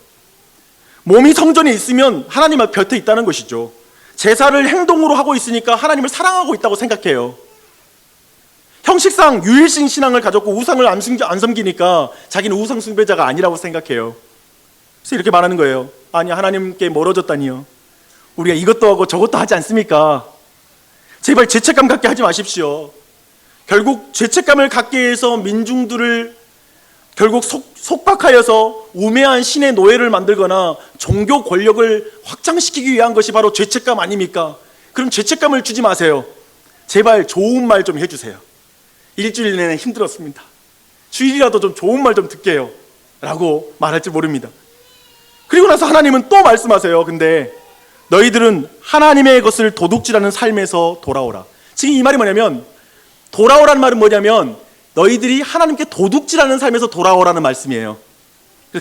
몸이 성전에 있으면 하나님 곁에 있다는 것이죠. 제사를 행동으로 하고 있으니까 하나님을 사랑하고 있다고 생각해요. 형식상 유일신 신앙을 가졌고 우상을 안 섬기니까 자기는 우상 숭배자가 아니라고 생각해요. 그래서 이렇게 말하는 거예요. 아니, 하나님께 멀어졌다니요. 우리가 이것도 하고 저것도 하지 않습니까? 제발 죄책감 갖게 하지 마십시오. 결국 죄책감을 갖게 해서 민중들을 결국 속박하여서 우매한 신의 노예를 만들거나 종교 권력을 확장시키기 위한 것이 바로 죄책감 아닙니까? 그럼 죄책감을 주지 마세요. 제발 좋은 말 좀 해주세요. 일주일 내내 힘들었습니다. 주일이라도 좀 좋은 말 좀 듣게요. 라고 말할지 모릅니다. 그리고 나서 하나님은 또 말씀하세요. 근데 너희들은 하나님의 것을 도둑질하는 삶에서 돌아오라. 지금 이 말이 뭐냐면, 돌아오라는 말은 뭐냐면 너희들이 하나님께 도둑질하는 삶에서 돌아오라는 말씀이에요.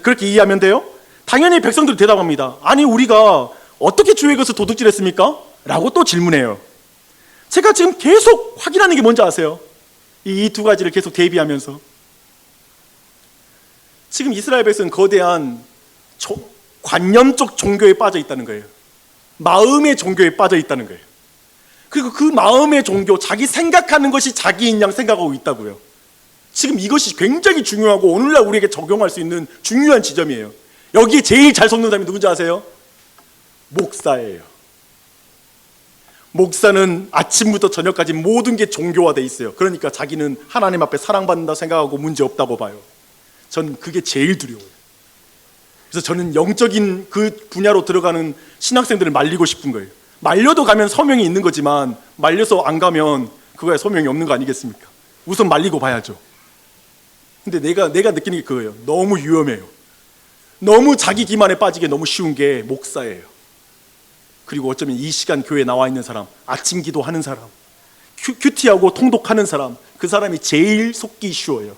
그렇게 이해하면 돼요? 당연히 백성들이 대답합니다. 아니, 우리가 어떻게 주의 것을 도둑질했습니까? 라고 또 질문해요. 제가 지금 계속 확인하는 게 뭔지 아세요? 이 두 가지를 계속 대비하면서 지금 이스라엘 백성은 거대한 관념적 종교에 빠져 있다는 거예요. 마음의 종교에 빠져 있다는 거예요. 그리고 그 마음의 종교, 자기 생각하는 것이 자기인 양 생각하고 있다고요. 지금 이것이 굉장히 중요하고 오늘날 우리에게 적용할 수 있는 중요한 지점이에요. 여기에 제일 잘 속는 사람이 누군지 아세요? 목사예요. 목사는 아침부터 저녁까지 모든 게 종교화되어 있어요. 그러니까 자기는 하나님 앞에 사랑받는다 생각하고 문제 없다고 봐요. 전 그게 제일 두려워요. 그래서 저는 영적인 그 분야로 들어가는 신학생들을 말리고 싶은 거예요. 말려도 가면 소명이 있는 거지만 말려서 안 가면 그거야 소명이 없는 거 아니겠습니까? 우선 말리고 봐야죠. 근데 내가 느끼는 게 그거예요. 너무 위험해요. 너무 자기 기만에 빠지게 너무 쉬운 게 목사예요. 그리고 어쩌면 이 시간 교회에 나와 있는 사람, 아침 기도하는 사람, 큐티하고 통독하는 사람, 그 사람이 제일 속기 쉬워요.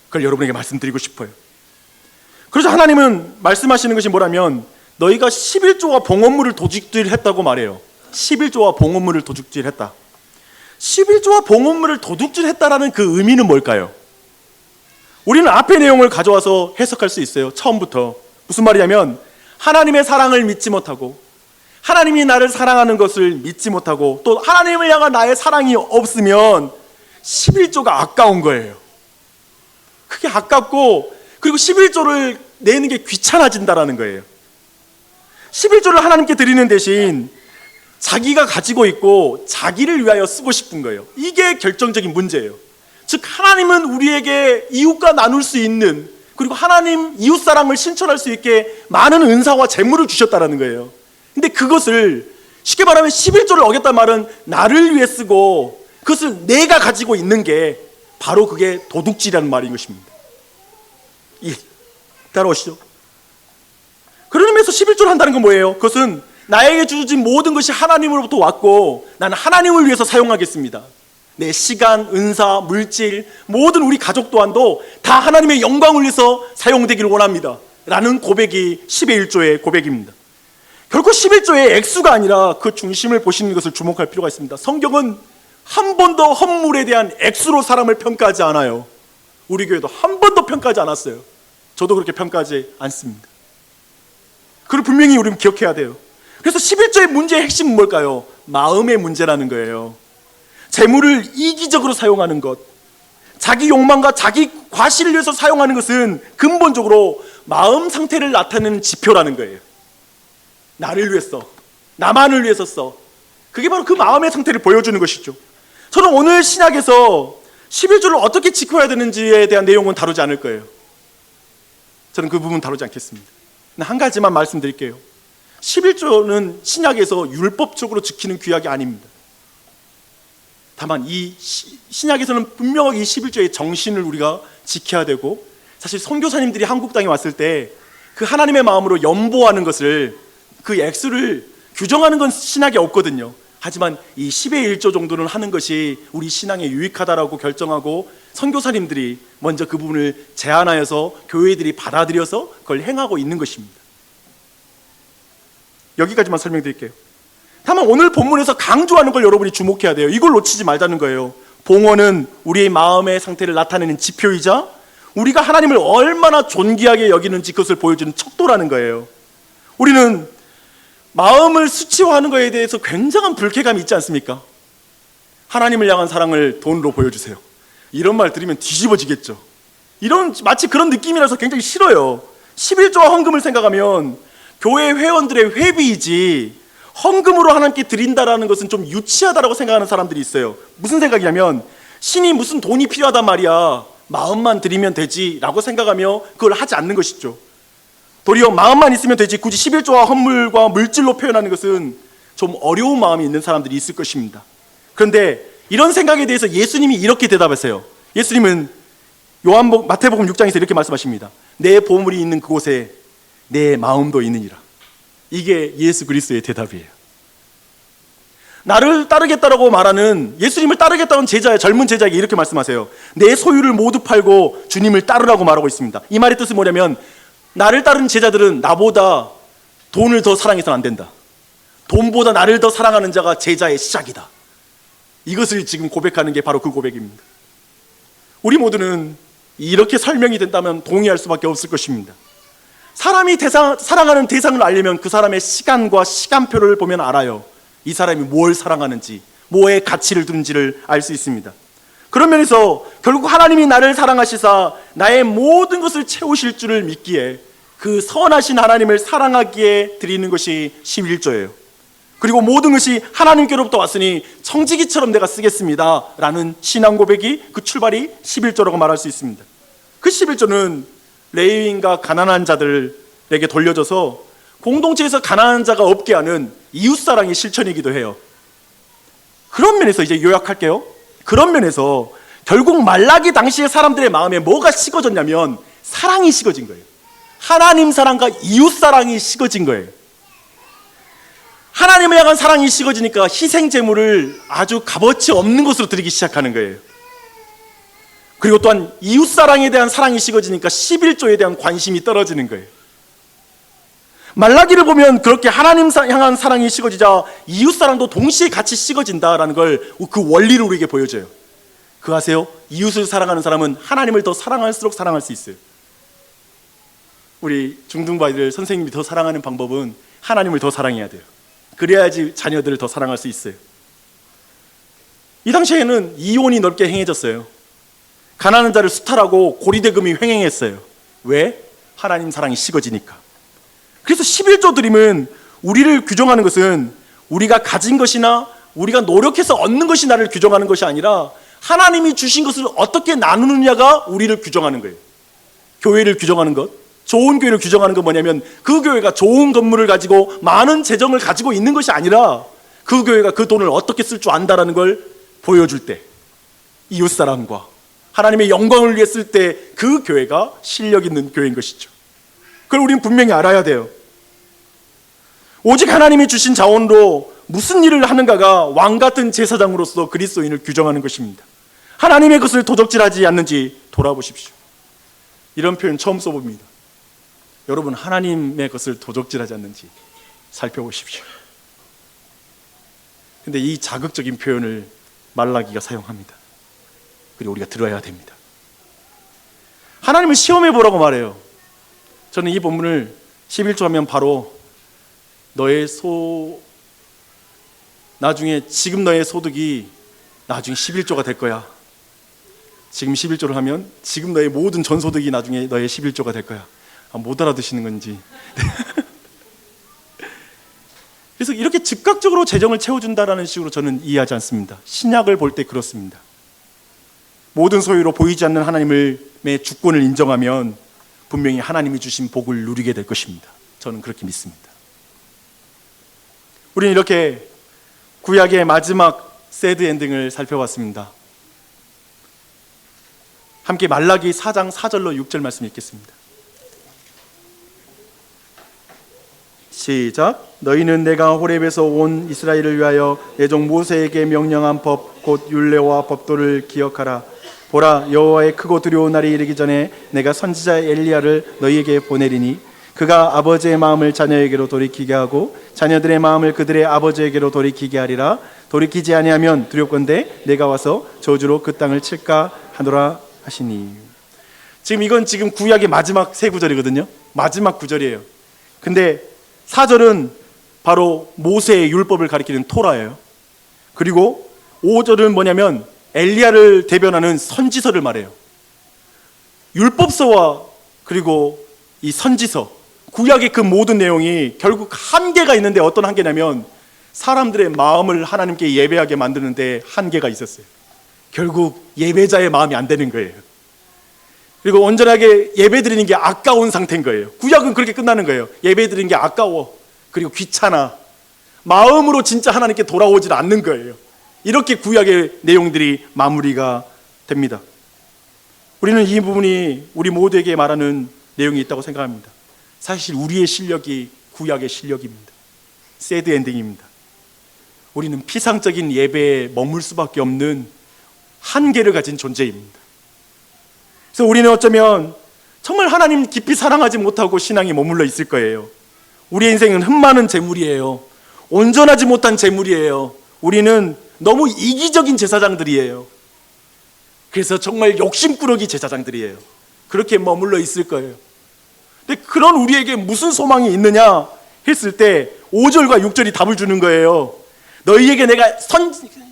그걸 여러분에게 말씀드리고 싶어요. 그래서 하나님은 말씀하시는 것이 뭐라면 너희가 11조와 봉헌물을 도둑질했다고 말해요. 11조와 봉헌물을 도둑질했다. 11조와 봉헌물을 도둑질했다라는 그 의미는 뭘까요? 우리는 앞의 내용을 가져와서 해석할 수 있어요. 처음부터 무슨 말이냐면 하나님의 사랑을 믿지 못하고 하나님이 나를 사랑하는 것을 믿지 못하고 또 하나님을 향한 나의 사랑이 없으면 11조가 아까운 거예요. 그게 아깝고, 그리고 11조를 내는 게 귀찮아진다라는 거예요. 11조를 하나님께 드리는 대신 자기가 가지고 있고 자기를 위하여 쓰고 싶은 거예요. 이게 결정적인 문제예요. 즉 하나님은 우리에게 이웃과 나눌 수 있는, 그리고 하나님 이웃사랑을 실천할 수 있게 많은 은사와 재물을 주셨다는 거예요. 근데 그것을 쉽게 말하면 11조를 어겼단 말은 나를 위해 쓰고 그것을 내가 가지고 있는 게 바로 그게 도둑질이라는 말인 것입니다. 따라오시죠. 그런 의미에서 11조를 한다는 건 뭐예요? 그것은 나에게 주어진 모든 것이 하나님으로부터 왔고 나는 하나님을 위해서 사용하겠습니다. 내 시간, 은사, 물질, 모든 우리 가족 또한도 다 하나님의 영광을 위해서 사용되기를 원합니다 라는 고백이 10의 1조의 고백입니다. 결코 11조의 액수가 아니라 그 중심을 보시는 것을 주목할 필요가 있습니다. 성경은 한 번도 헌물에 대한 액수로 사람을 평가하지 않아요. 우리 교회도 한 번도 평가하지 않았어요. 저도 그렇게 평가하지 않습니다. 그걸 분명히 우리는 기억해야 돼요. 그래서 11조의 문제의 핵심은 뭘까요? 마음의 문제라는 거예요. 재물을 이기적으로 사용하는 것, 자기 욕망과 자기 과시를 위해서 사용하는 것은 근본적으로 마음 상태를 나타내는 지표라는 거예요. 나를 위해서, 나만을 위해서 써. 그게 바로 그 마음의 상태를 보여주는 것이죠. 저는 오늘 신약에서 11조를 어떻게 지켜야 되는지에 대한 내용은 다루지 않을 거예요. 저는 그 부분 다루지 않겠습니다. 한 가지만 말씀드릴게요. 11조는 신약에서 율법적으로 지키는 규약이 아닙니다. 다만 이 신약에서는 분명하게 이 11조의 정신을 우리가 지켜야 되고, 사실 선교사님들이 한국 땅에 왔을 때 그 하나님의 마음으로 연보하는 것을, 그 액수를 규정하는 건 신약에 없거든요. 하지만 이 10의 1조 정도는 하는 것이 우리 신앙에 유익하다라고 결정하고 선교사님들이 먼저 그 부분을 제안하여서 교회들이 받아들여서 그걸 행하고 있는 것입니다. 여기까지만 설명드릴게요. 다만 오늘 본문에서 강조하는 걸 여러분이 주목해야 돼요. 이걸 놓치지 말자는 거예요. 봉헌은 우리의 마음의 상태를 나타내는 지표이자 우리가 하나님을 얼마나 존귀하게 여기는지 그것을 보여주는 척도라는 거예요. 우리는 마음을 수치화하는 것에 대해서 굉장한 불쾌감이 있지 않습니까? 하나님을 향한 사랑을 돈으로 보여주세요. 이런 말 들으면 뒤집어지겠죠. 이런 마치 그런 느낌이라서 굉장히 싫어요. 11조와 헌금을 생각하면 교회 회원들의 회비이지 헌금으로 하나님께 드린다라는 것은 좀 유치하다라고 생각하는 사람들이 있어요. 무슨 생각이냐면 신이 무슨 돈이 필요하단 말이야, 마음만 드리면 되지 라고 생각하며 그걸 하지 않는 것이죠. 도리어 마음만 있으면 되지 굳이 11조와 헌물과 물질로 표현하는 것은 좀 어려운 마음이 있는 사람들이 있을 것입니다. 그런데 이런 생각에 대해서 예수님이 이렇게 대답하세요. 예수님은 마태복음 6장에서 이렇게 말씀하십니다. 내 보물이 있는 그곳에 내 마음도 있느니라. 이게 예수 그리스도의 대답이에요. 나를 따르겠다라고 말하는, 예수님을 따르겠다는 젊은 제자에게 이렇게 말씀하세요. 내 소유를 모두 팔고 주님을 따르라고 말하고 있습니다. 이 말의 뜻은 뭐냐면 나를 따르는 제자들은 나보다 돈을 더 사랑해서는 안 된다. 돈보다 나를 더 사랑하는 자가 제자의 시작이다. 이것을 지금 고백하는 게 바로 그 고백입니다. 우리 모두는 이렇게 설명이 된다면 동의할 수밖에 없을 것입니다. 사람이 사랑하는 대상을 알려면 그 사람의 시간과 시간표를 보면 알아요. 이 사람이 뭘 사랑하는지, 뭐에 가치를 두는지를 알 수 있습니다. 그런 면에서 결국 하나님이 나를 사랑하시사 나의 모든 것을 채우실 줄을 믿기에 그 선하신 하나님을 사랑하기에 드리는 것이 11조예요. 그리고 모든 것이 하나님께로부터 왔으니 청지기처럼 내가 쓰겠습니다 라는 신앙 고백이, 그 출발이 11조라고 말할 수 있습니다. 그 11조는 레위인과 가난한 자들에게 돌려져서 공동체에서 가난한 자가 없게 하는 이웃사랑의 실천이기도 해요. 그런 면에서 이제 요약할게요. 그런 면에서 결국 말라기 당시의 사람들의 마음에 뭐가 식어졌냐면 사랑이 식어진 거예요. 하나님 사랑과 이웃 사랑이 식어진 거예요. 하나님을 향한 사랑이 식어지니까 희생 제물을 아주 값어치 없는 것으로 드리기 시작하는 거예요. 그리고 또한 이웃 사랑에 대한 사랑이 식어지니까 11조에 대한 관심이 떨어지는 거예요. 말라기를 보면 그렇게 하나님 향한 사랑이 식어지자 이웃 사랑도 동시에 같이 식어진다라는 걸 그 원리를 우리에게 보여줘요. 그거 아세요? 이웃을 사랑하는 사람은 하나님을 더 사랑할수록 사랑할 수 있어요. 우리 중등부 아이들 선생님이 더 사랑하는 방법은 하나님을 더 사랑해야 돼요. 그래야지 자녀들을 더 사랑할 수 있어요. 이 당시에는 이혼이 넓게 행해졌어요. 가난한 자를 수탈하고 고리대금이 횡행했어요. 왜? 하나님 사랑이 식어지니까. 그래서 11조 드림은 우리를 규정하는 것은 우리가 가진 것이나 우리가 노력해서 얻는 것이 나를 규정하는 것이 아니라 하나님이 주신 것을 어떻게 나누느냐가 우리를 규정하는 거예요. 교회를 규정하는 것, 좋은 교회를 규정하는 건 뭐냐면 그 교회가 좋은 건물을 가지고 많은 재정을 가지고 있는 것이 아니라 그 교회가 그 돈을 어떻게 쓸 줄 안다라는 걸 보여줄 때, 이웃사랑과 하나님의 영광을 위해 쓸 때 그 교회가 실력 있는 교회인 것이죠. 그걸 우리는 분명히 알아야 돼요. 오직 하나님이 주신 자원으로 무슨 일을 하는가가 왕같은 제사장으로서 그리스도인을 규정하는 것입니다. 하나님의 것을 도적질하지 않는지 돌아보십시오. 이런 표현 처음 써봅니다. 여러분, 하나님의 것을 도적질하지 않는지 살펴보십시오. 근데 이 자극적인 표현을 말라기가 사용합니다. 그리고 우리가 들어야 됩니다. 하나님을 시험해 보라고 말해요. 저는 이 본문을 11조 하면 바로 나중에 지금 너의 소득이 나중에 11조가 될 거야. 지금 11조를 하면 지금 너의 모든 전소득이 나중에 너의 11조가 될 거야. 못 알아듣시는 건지. 그래서 이렇게 즉각적으로 재정을 채워준다라는 식으로 저는 이해하지 않습니다. 신약을 볼 때 그렇습니다. 모든 소유로 보이지 않는 하나님의 주권을 인정하면 분명히 하나님이 주신 복을 누리게 될 것입니다. 저는 그렇게 믿습니다. 우리는 이렇게 구약의 마지막 새드 엔딩을 살펴봤습니다. 함께 말라기 4장 4절로 6절 말씀 읽겠습니다. 시작. 너희는 내가 호렙에서 온 이스라엘을 위하여 내 종 모세에게 명령한 법 곧 율례와 법도를 기억하라. 보라, 여호와의 크고 두려운 날이 이르기 전에 내가 선지자 엘리야를 너희에게 보내리니 그가 아버지의 마음을 자녀에게로 돌이키게 하고 자녀들의 마음을 그들의 아버지에게로 돌이키게 하리라. 돌이키지 아니하면 두렵건대 내가 와서 저주로 그 땅을 칠까 하노라 하시니. 이건 구약의 마지막 세 구절이거든요. 마지막 구절이에요. 근데 4절은 바로 모세의 율법을 가리키는 토라예요. 그리고 5절은 뭐냐면 엘리야를 대변하는 선지서를 말해요. 율법서와 그리고 이 선지서, 구약의 그 모든 내용이 결국 한계가 있는데 어떤 한계냐면 사람들의 마음을 하나님께 예배하게 만드는데 한계가 있었어요. 결국 예배자의 마음이 안 되는 거예요. 그리고 온전하게 예배 드리는 게 아까운 상태인 거예요. 구약은 그렇게 끝나는 거예요. 예배 드리는 게 아까워, 그리고 귀찮아, 마음으로 진짜 하나님께 돌아오질 않는 거예요. 이렇게 구약의 내용들이 마무리가 됩니다. 우리는 이 부분이 우리 모두에게 말하는 내용이 있다고 생각합니다. 사실 우리의 실력이 구약의 실력입니다. 새드 엔딩입니다. 우리는 피상적인 예배에 머물 수밖에 없는 한계를 가진 존재입니다. 그래서 우리는 어쩌면 정말 하나님 깊이 사랑하지 못하고 신앙에 머물러 있을 거예요. 우리의 인생은 흠많은 재물이에요. 온전하지 못한 재물이에요. 우리는 너무 이기적인 제사장들이에요. 그래서 정말 욕심꾸러기 제사장들이에요. 그렇게 머물러 있을 거예요. 근데 그런 우리에게 무슨 소망이 있느냐 했을 때 5절과 6절이 답을 주는 거예요. 너희에게 내가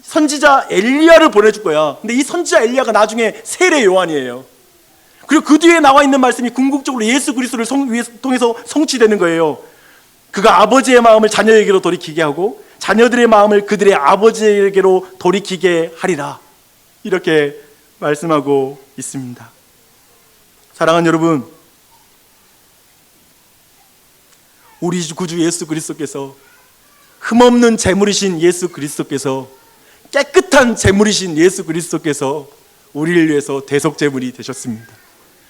선지자 엘리야를 보내줄 거야. 근데 이 선지자 엘리야가 나중에 세례 요한이에요. 그리고 그 뒤에 나와 있는 말씀이 궁극적으로 예수 그리스도를 통해서 성취되는 거예요. 그가 아버지의 마음을 자녀에게로 돌이키게 하고 자녀들의 마음을 그들의 아버지에게로 돌이키게 하리라. 이렇게 말씀하고 있습니다. 사랑하는 여러분, 우리 구주 예수 그리스도께서 흠없는 재물이신 예수 그리스도께서 깨끗한 재물이신 예수 그리스도께서 우리를 위해서 대속재물이 되셨습니다.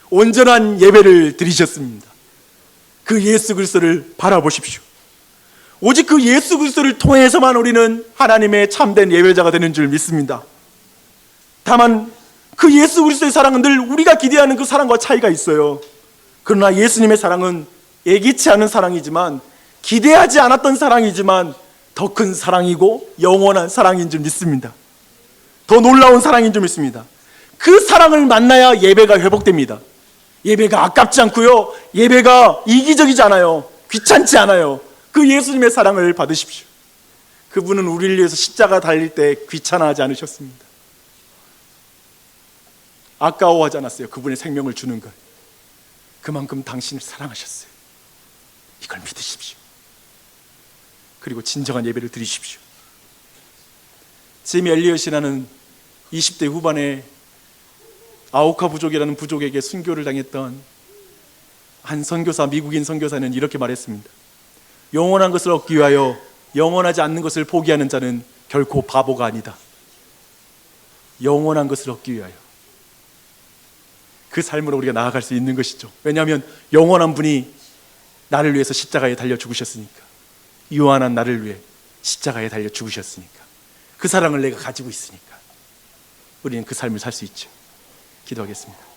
온전한 예배를 드리셨습니다. 그 예수 그리스도를 바라보십시오. 오직 그 예수 그리스도를 통해서만 우리는 하나님의 참된 예배자가 되는 줄 믿습니다. 다만 그 예수 그리스도의 사랑은 늘 우리가 기대하는 그 사랑과 차이가 있어요. 그러나 예수님의 사랑은 예기치 않은 사랑이지만, 기대하지 않았던 사랑이지만 더 큰 사랑이고 영원한 사랑인 줄 믿습니다. 더 놀라운 사랑인 줄 믿습니다. 그 사랑을 만나야 예배가 회복됩니다. 예배가 아깝지 않고요, 예배가 이기적이지 않아요, 귀찮지 않아요. 그 예수님의 사랑을 받으십시오. 그분은 우리를 위해서 십자가 달릴 때 귀찮아하지 않으셨습니다. 아까워하지 않았어요. 그분의 생명을 주는 걸. 그만큼 당신을 사랑하셨어요. 이걸 믿으십시오. 그리고 진정한 예배를 드리십시오. 짐 엘리엇이라는 20대 후반에 아오카 부족이라는 부족에게 순교를 당했던 한 선교사, 미국인 선교사는 이렇게 말했습니다. 영원한 것을 얻기 위하여 영원하지 않는 것을 포기하는 자는 결코 바보가 아니다. 영원한 것을 얻기 위하여 그 삶으로 우리가 나아갈 수 있는 것이죠. 왜냐하면 영원한 분이 나를 위해서 십자가에 달려 죽으셨으니까. 유한한 나를 위해 십자가에 달려 죽으셨으니까. 그 사랑을 내가 가지고 있으니까 우리는 그 삶을 살 수 있죠. 기도하겠습니다.